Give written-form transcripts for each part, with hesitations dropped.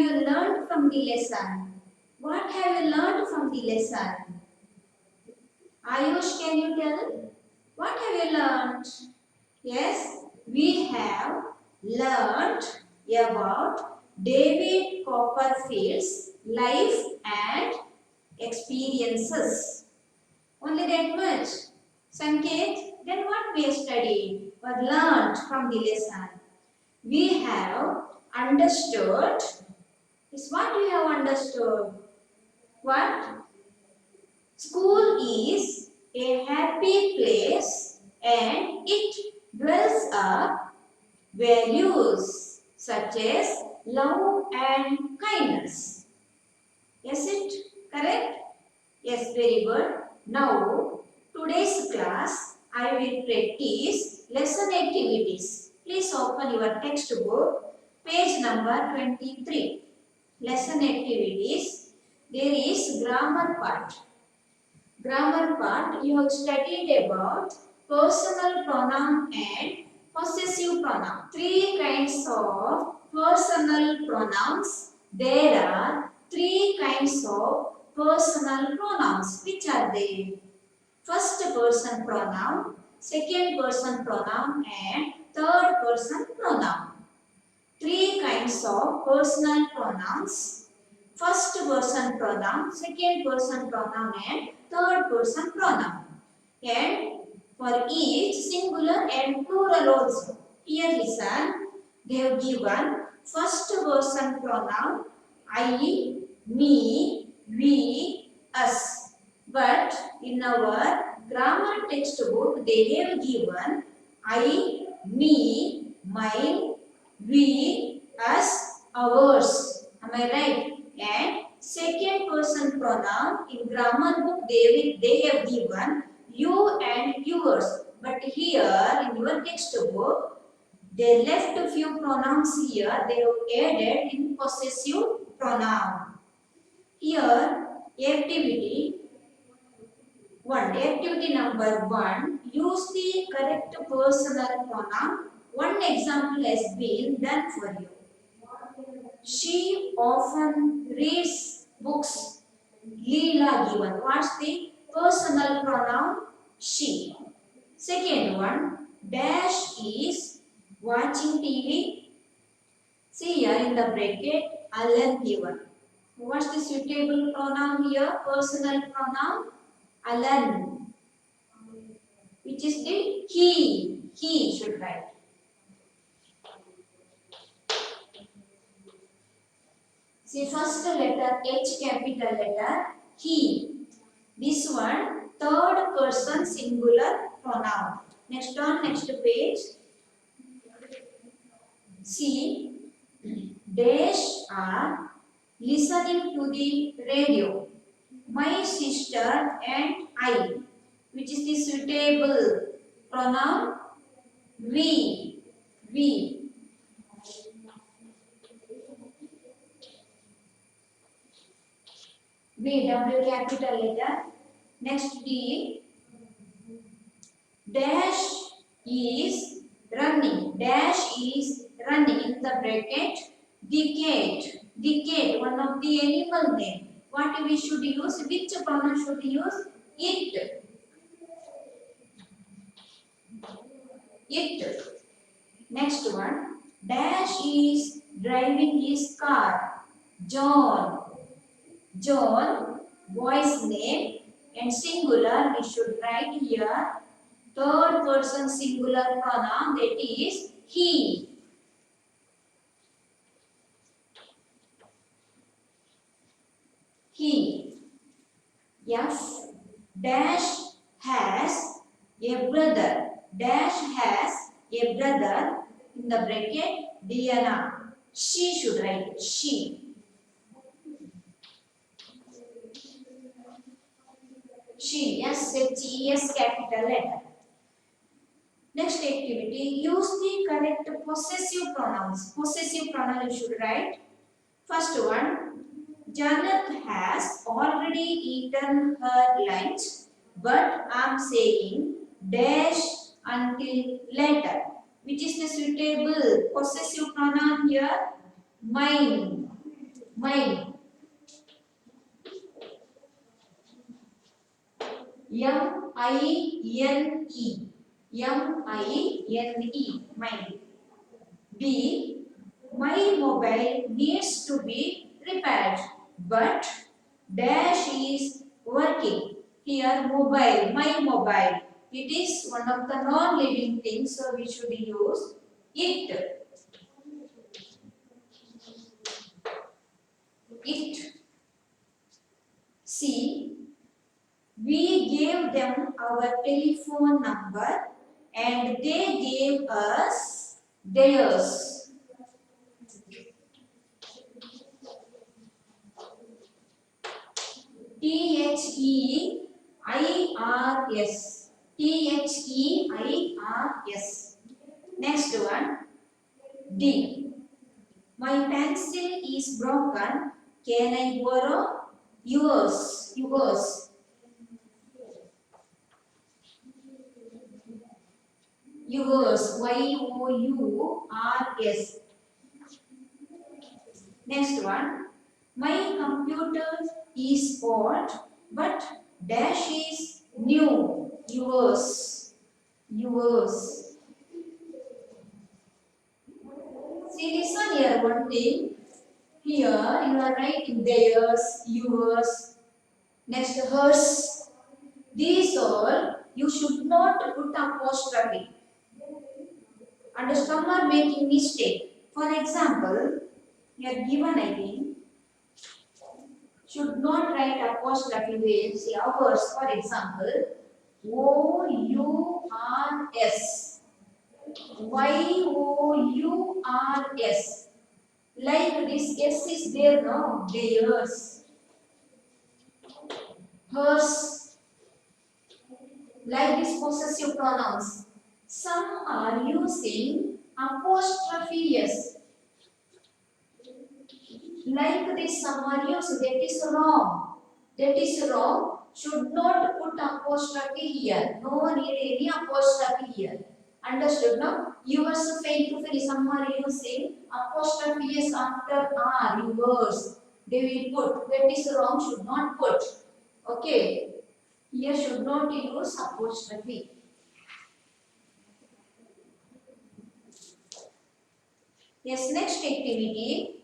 you learned from the lesson? What have you learned from the lesson? Ayush, can you tell? What have you learned? Yes, we have learned about David Copperfield's life and experiences. Only that much. Sanket, then what we have studied or learned from the lesson? We have understood. Is what we have understood? What? School is a happy place and it dwells up values such as love and kindness. Is it correct? Yes, very good. Now, today's class, I will practice lesson activities. Please open your textbook, page number 23. Lesson activities. There is grammar part. Grammar part, you have studied about personal pronoun and possessive pronoun. Three kinds of personal pronouns. There are three kinds of personal pronouns. Which are they? First person pronoun, second person pronoun and third person pronoun. Three kinds of personal pronouns. First person pronoun, second person pronoun and third person pronoun. And for each singular and plural also. Here listen, they have given first person pronoun I, me, we, us. But in our grammar textbook they have given I, me, mine, we, us, ours. Am I right? And second person pronoun in grammar book they have given you and yours. But here in your textbook they left a few pronouns here. They have added in possessive pronoun. Here activity 1. Activity number 1. Use the correct personal pronoun. One example has been done for you. She often reads books. Leela given. What's the personal pronoun? She. Second one. Dash is watching TV. See here in the bracket. Alan given. What's the suitable pronoun here? Personal pronoun? Alan. Which is the he. He should write. See first letter H capital letter he. This one third person singular pronoun. Next on next page. See dash are listening to the radio. My sister and I. Which is the suitable pronoun? We. We. V double capital letter. Next D. Dash is running. Dash is running in the bracket. Decade. Decade, one of the animal name. What we should use? Which pronoun should we use? It. It. Next one. Dash is driving his car. John. John, boy's name and singular we should write here. Third person singular pronoun that is he. He. F. Dash has a brother. Dash has a brother in the bracket Diana. She should write she. She, S-H-E-S capital letter. Next activity, use the correct possessive pronouns. Possessive pronoun you should write. First one, Janet has already eaten her lunch, but I am saying dash until later. Which is the suitable possessive pronoun here? Mine. Mine. M-I-N-E. M-I-N-E. Mine. B. My mobile needs to be repaired, but dash is working. Here, mobile, my mobile. It is one of the non-living things, so we should use it. It. C. We gave them our telephone number and they gave us theirs. T-H-E-I-R-S. T-H-E-I-R-S. Next one. D. My pencil is broken. Can I borrow yours? Yours. Yours. Y-O-U-R-S. Next one. My computer is old, but dash is new. Yours. Yours. See, listen here one thing. Here you are writing theirs, yours, next hers. These all you should not put apostrophe. And some are making mistake. For example, here given again should not write apostrophe with see ours. For example, O-U-R-S, Y-O-U-R-S. Like this S is there now, theirs, hers, like this possessive pronouns. Some are using apostrophe S. Like this, some are using, that is wrong. That is wrong. Should not put apostrophe here. No need any apostrophe here. Understood now? Yours fail to fill. Some are using apostrophe S after R. Yours. They will put. That is wrong. Should not put. Okay. Here should not use apostrophe. Yes, next activity.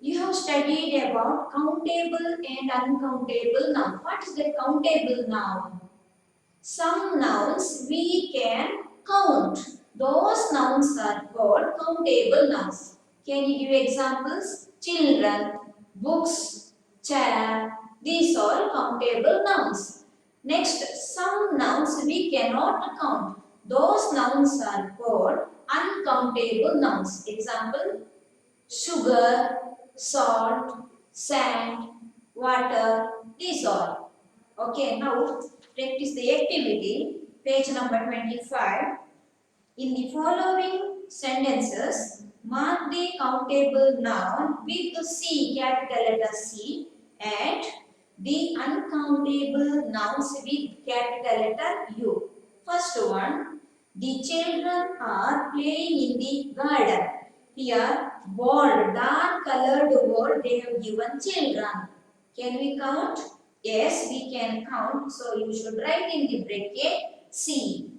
You have studied about countable and uncountable noun. What is the countable noun? Some nouns we can count. Those nouns are called countable nouns. Can you give examples? Children, books, chair. These are countable nouns. Next, some nouns we cannot count. Those nouns are called uncountable nouns. Example, sugar, salt, sand, water, these all. Okay, now practice the activity, page number 25. In the following sentences, mark the countable noun with C, capital letter C, and the uncountable nouns with capital letter U. First one, the children are playing in the garden. Here, bold, dark colored word they have given children. Can we count? Yes, we can count. So you should write in the bracket C.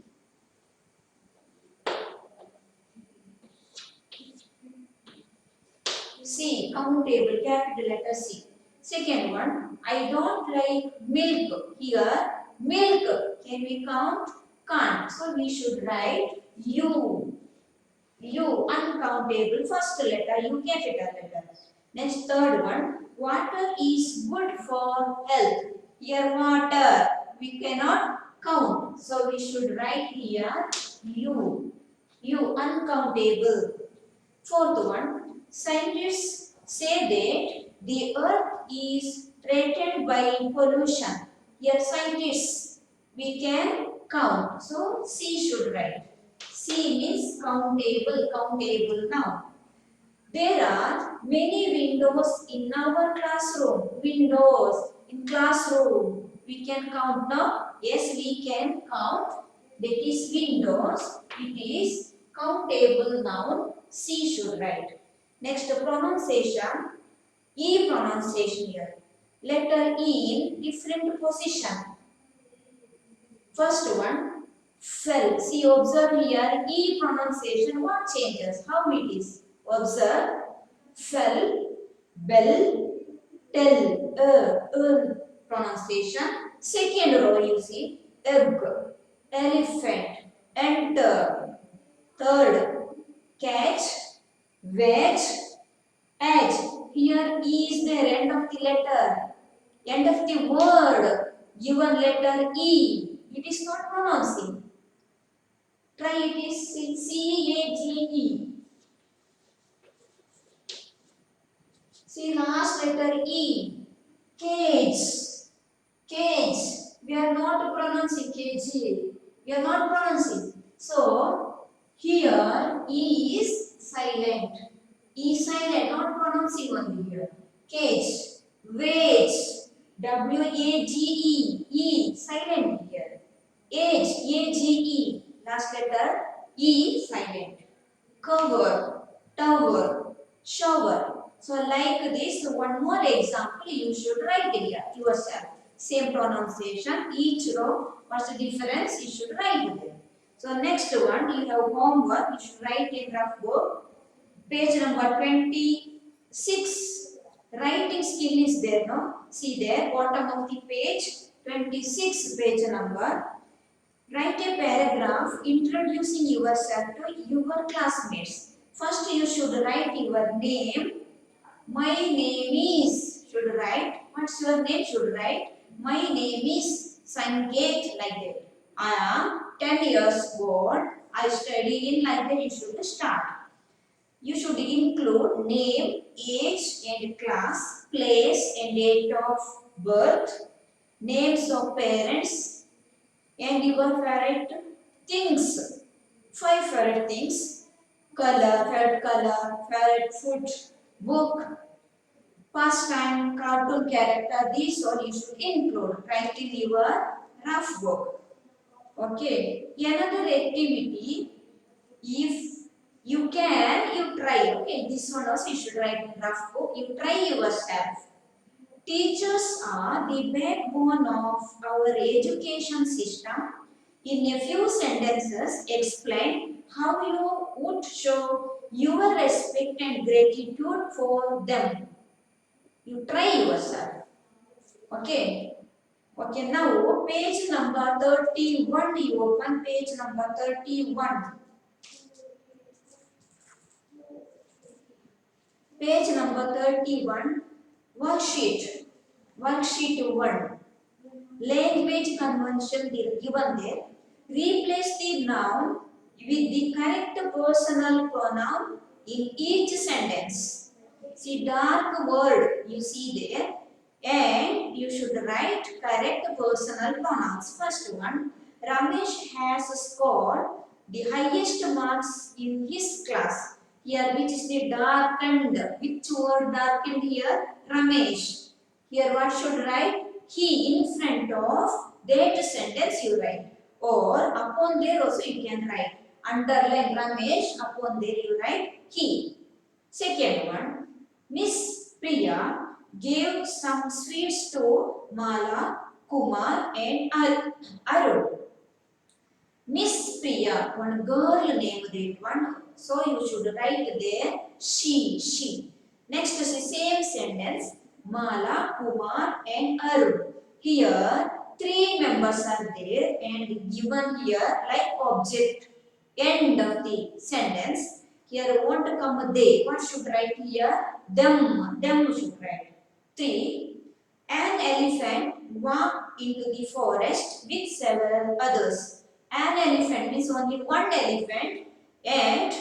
C, countable, capital letter C. Second one, I don't like milk. Here, milk. Can we count? Can't. So we should write U. U, uncountable, first letter, U, capital letter. Next, third one, water is good for health. Here, water, we cannot count. So we should write here U. U, uncountable. Fourth one, scientists say that the earth is threatened by pollution. Here, scientists, we can count. So C should write. C means countable, countable now. There are many windows in our classroom. Windows in classroom. We can count now. Yes, we can count. That is windows. It is countable noun. C should write. Next pronunciation. E pronunciation here. Letter E in different position. First one, fell. See, observe here. E pronunciation. What changes? How it is? Observe. Fell, bell, tell, pronunciation. Second row you see egg, elephant, enter. Third, catch, wedge, edge. Here E is there, end of the letter, end of the word. Given letter E, it is not pronouncing. Try it is C-A-G-E. See last letter E. Cage. Cage. We are not pronouncing kg. We are not pronouncing. So here E is silent. E silent, not pronouncing only here. Cage. Wage. W-A-G-E. E silent here. Age. A-G-E. Last letter E silent. Cover. Tower. Shower. So like this, one more example you should write here yourself. Same pronunciation, each row, what's the difference, you should write there. So next one, you have homework, you should write in rough book. Page number 26. Writing skill is there, no? See there, bottom of the page, 26 page number. Write a paragraph introducing yourself to your classmates. First you should write your name. My name is, should write. What's your name? Should write. My name is Sanket, like that. I am 10 years old. I study in, like that you should start. You should include name, age and class, place and date of birth, names of parents and your favorite things. 5 favorite things. Color, favorite food, book, pastime, cartoon character, these all you should include. Write in your rough book. Okay. Another activity, if you can, you try. Okay. This one also you should write in rough book. You try yourself. Teachers are the backbone of our education system. In a few sentences, explain how you would show your respect and gratitude for them. You try yourself. Okay. Okay, now page number 31. You open page number 31. Page number 31. Worksheet. Worksheet 1. Language convention given there. Replace the noun with the correct personal pronoun in each sentence. See dark word you see there, and you should write correct personal pronouns. First one, Ramesh has scored the highest marks in his class. Here which is the darkened, which word darkened here? Ramesh. Here what should write? He in front of that sentence you write, or upon there also you can write. Underline Ramesh, upon there you write he. Second one, Miss Priya gave some sweets to Mala, Kumar and Arun. Miss Priya, one girl named that one, so you should write there she. Next is the same sentence, Mala, Kumar and Arun. Here 3 members are there and given here like object, end of the sentence. Here won't come they. What should write here? Them should write. 3. An elephant walked into the forest with several others. An elephant means only one elephant, and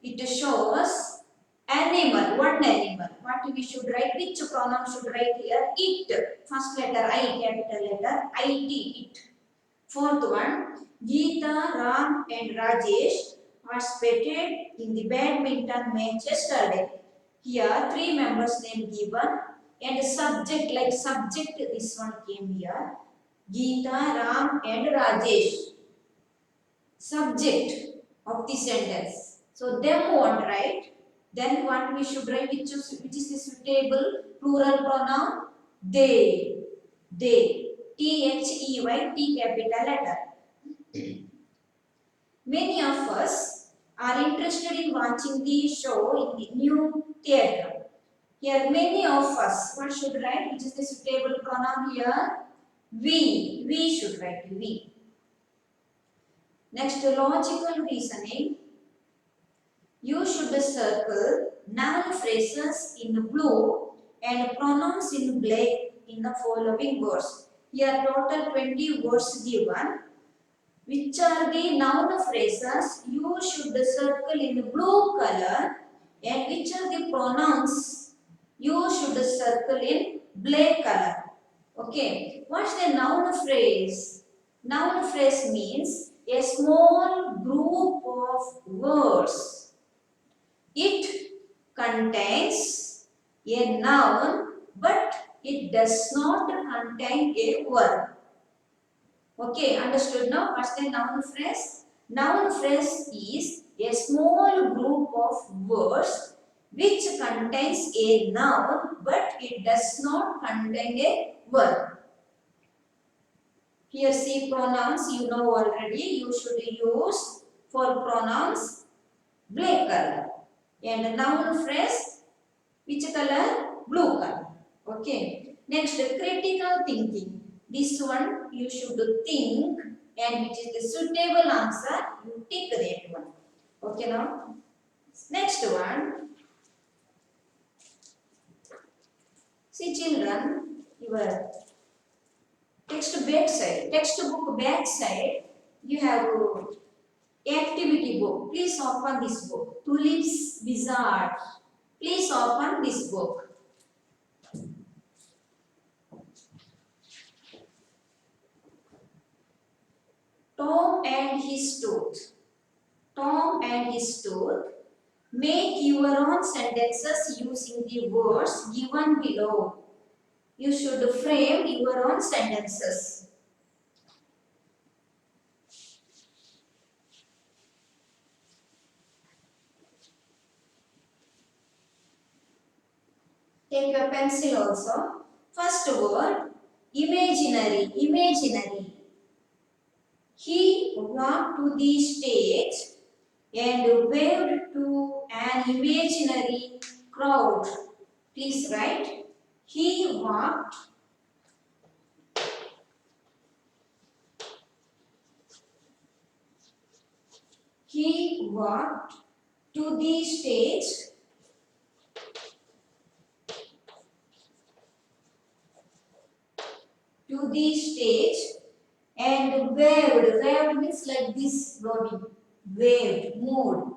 it shows animal, one animal. What we should write? Which pronoun should write here? It. First letter I, capital letter IT, it. Fourth one, Geeta, Ram and Rajesh participated in the badminton match yesterday. Here 3 members name given and subject, like subject, this one came here. Geeta, Ram and Rajesh. Subject of the sentence. So them won't write. Then what we should write? Which is the suitable plural pronoun? They. They. They, T capital letter. Many of us are interested in watching the show in the new theatre. Here, many of us. What should write? Which is the suitable pronoun here? We. We should write we. Next, logical reasoning. You should circle noun phrases in blue and pronouns in black in the following words. Here, total 20 words given. Which are the noun phrases? You should circle in blue color. And which are the pronouns? You should circle in black color. Okay. What's the noun phrase? Noun phrase means a small group of words. It contains a noun, but it does not contain a verb. Okay, understood now? What's the noun phrase? Noun phrase is a small group of words which contains a noun, but it does not contain a verb. Here see pronouns, you know already. You should use for pronouns black color. And noun phrase, which color? Blue color. Okay. Next, critical thinking. This one you should think, and which is the suitable answer, you tick that one. Okay now. Next one. See children, your textbook back side, you have activity book. Please open this book. Tulips Wizard. Please open this book. Tom and his tooth. Tom and his tooth. Make your own sentences using the words given below. You should frame your own sentences. Take your pencil also. First word, imaginary, imaginary. He walked to the stage and waved to an imaginary crowd. Please write. He walked to the stage and waved. Waved means like this, blowing. Waved, moved.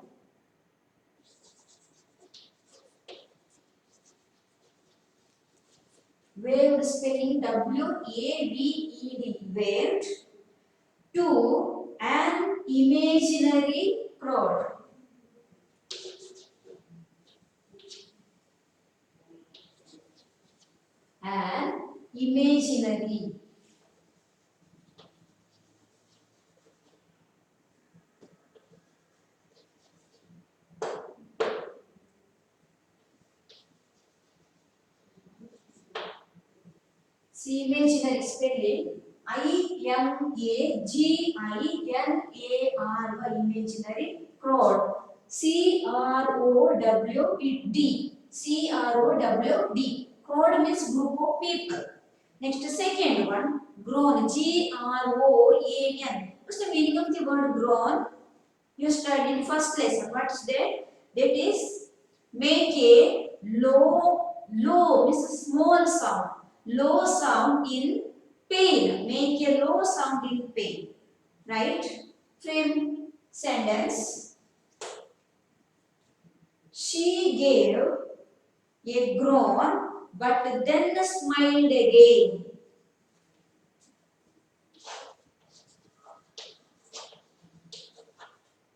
Waved spelling W-A-V-E-D. Waved to an imaginary crowd. An imaginary. See imaginary spelling I-M-A-G-I-N-A-R-Y, imaginary crowd. C-R-O-W-D. C-R-O-W-D. Crowd means group of people. Next, second one, groan. G-R-O-A-N. What's the meaning of the word groan? You studied in first lesson. What is that? That is make a low means a small sound. Low sound in pain. Make a low sound in pain. Right? Frame sentence. She gave a groan but then smiled again.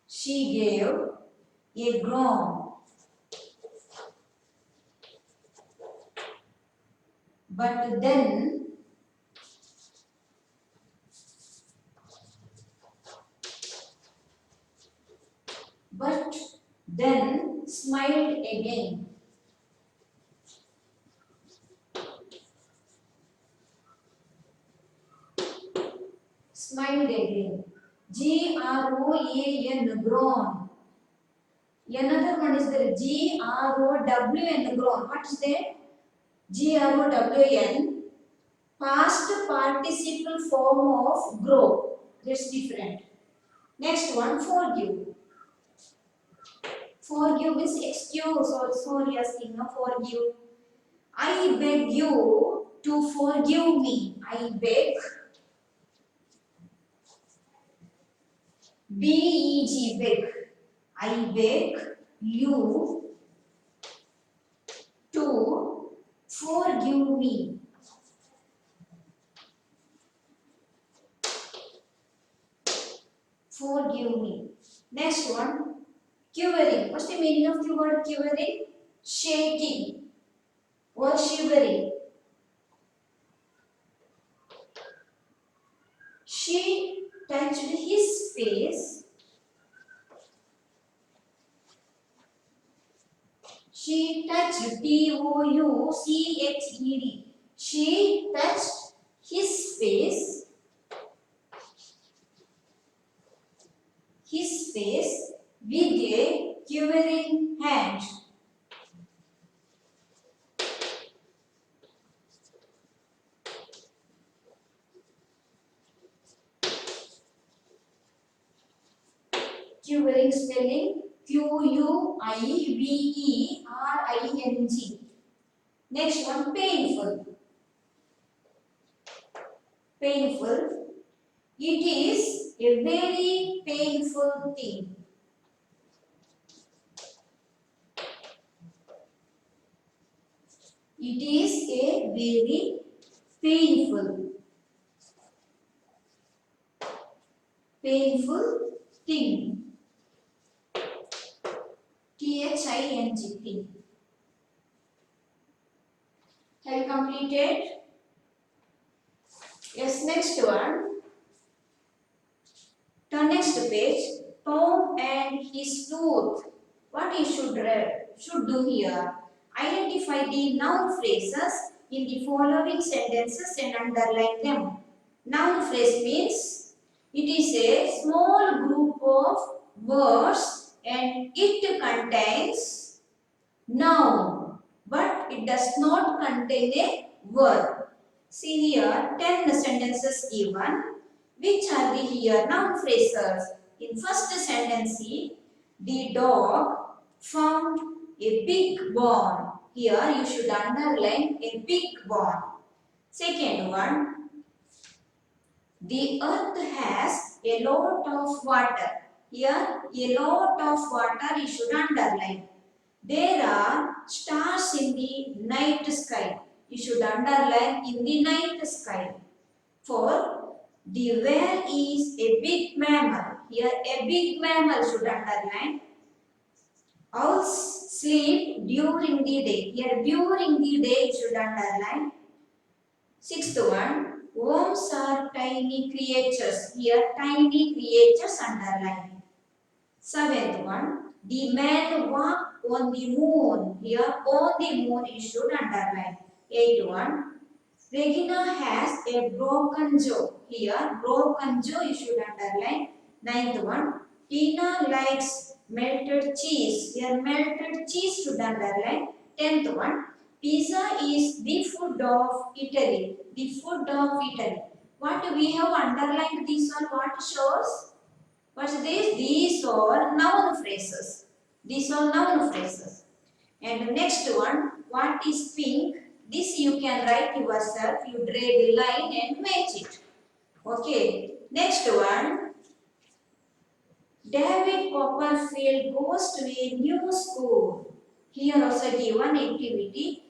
She gave a groan but then smiled again. Smiled again. Groan, grown. Another one is there, grown. What is that? Grown, past participle form of grow. That's different. Next one, forgive. Forgive means excuse or sorry asking, no, forgive. I beg you to forgive me. I beg. B-E-G, beg. I beg you to forgive me. Forgive me. Next one, quivering. What's the meaning of the word quivering? Shaking or shivering. She touched his face. She touched Touched. She touched his face. His face with a quivering hand. Quivering spelling Quivering. Next one, painful. Painful. It is a very painful thing. It is a very painful thing. Thing. Thing. Have you completed? Yes, next one. Turn next page. Tom and his tooth. What you should do here? Identify the noun phrases in the following sentences and underline them. Noun phrase means it is a small group of words and it contains noun, but it does not contain a verb. See here 10 sentences given. Which are the here noun phrases? In first sentence, the dog found a big bone. Here you should underline a big bone. Second one, the earth has a lot of water. Here a lot of water you should underline. There are stars in the night sky. You should underline in the night sky. For the whale is a big mammal. Here a big mammal should underline. Owls sleep during the day. Here during the day should underline. Sixth one, worms are tiny creatures. Here tiny creatures underline. Seventh one, the man walked on the moon. Here on the moon you should underline. Eighth one, Regina has a broken jaw. Here, broken jaw you should underline. Ninth one, Tina likes melted cheese. Here, melted cheese should underline. Tenth one, pizza is the food of Italy. The food of Italy. What we have underlined this one, what shows? What's this? These are noun phrases. These are noun phrases. And next one, what is pink? This you can write yourself. You draw the line and match it. Okay. Next one. David Copperfield goes to a new school. Here also given activity.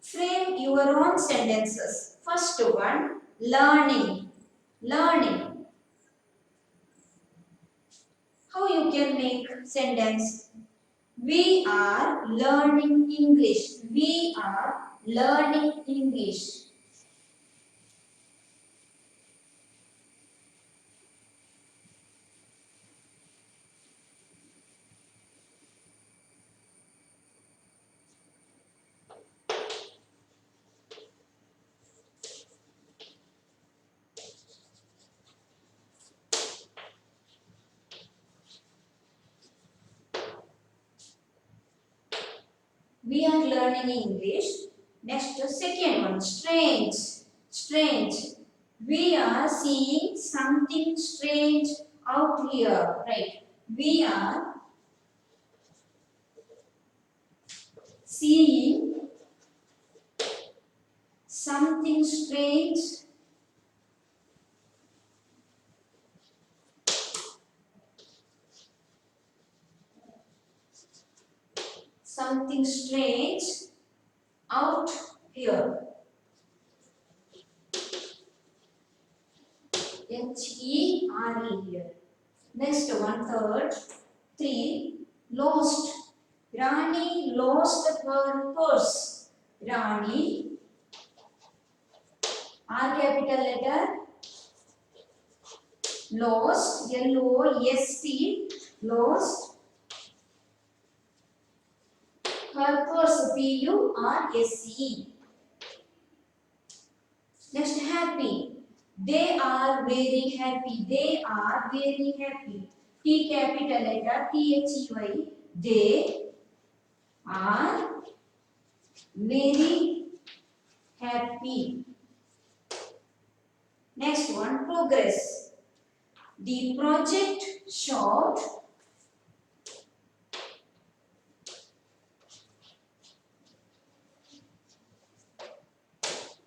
Frame your own sentences. First one, learning. Learning. How you can make sentence? We are learning English. We are learning English. We are learning English. Next, second one, strange. Strange. We are seeing something strange out here, right? We are seeing something strange out here. H-E-R-E here. Next one, third. 3. Lost. Rani lost her purse. Rani, R capital letter, lost, L-O-S-T, lost her purse, P-U-R-S-E. Next, happy. They are very happy. They are very happy. T capital letter, T-H-E-Y. They are very happy. Next one, progress. The project showed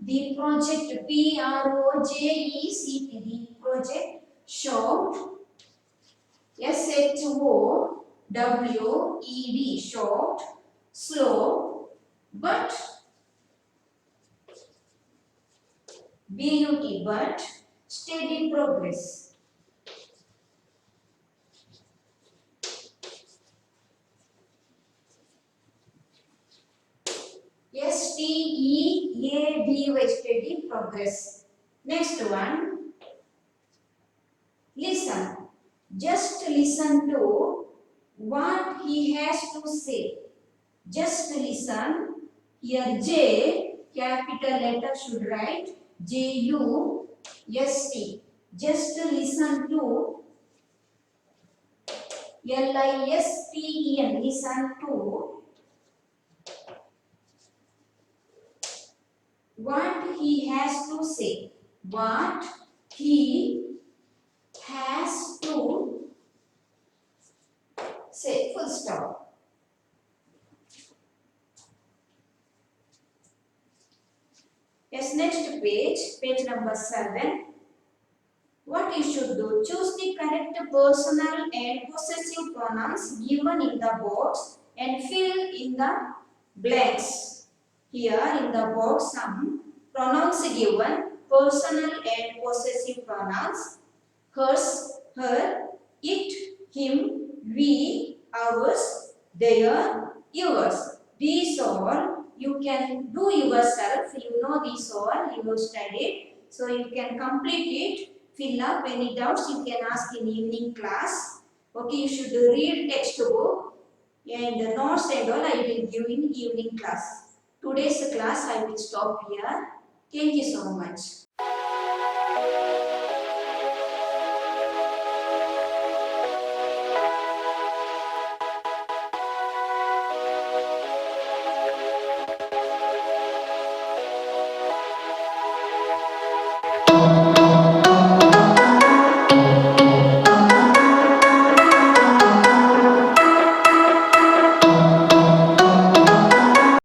the project P-R-O-J-E-C-T. The project showed S-H-O-W-E-D. Showed slow but B-U-T but steady progress. S-T-E-A-D-Y. Steady progress. Next one, listen. Just listen to what he has to say. Just listen. Here J capital letter should write J-U-S-T. Just listen to L-I-S-T-E-N. Listen to what he has to say. What he has to say. Full stop. Yes, next page, page number 7. What you should do? Choose the correct personal and possessive pronouns given in the box and fill in the blanks. Here in the box some pronouns given, personal and possessive pronouns. Hers, her, it, him, we, ours, their, yours. These all you can do yourself. You know these all, you have studied. So you can complete it. Fill up any doubts you can ask in evening class. Okay, you should read textbook and the notes and all I will give in evening class. Today's class I will stop here. Thank you so much.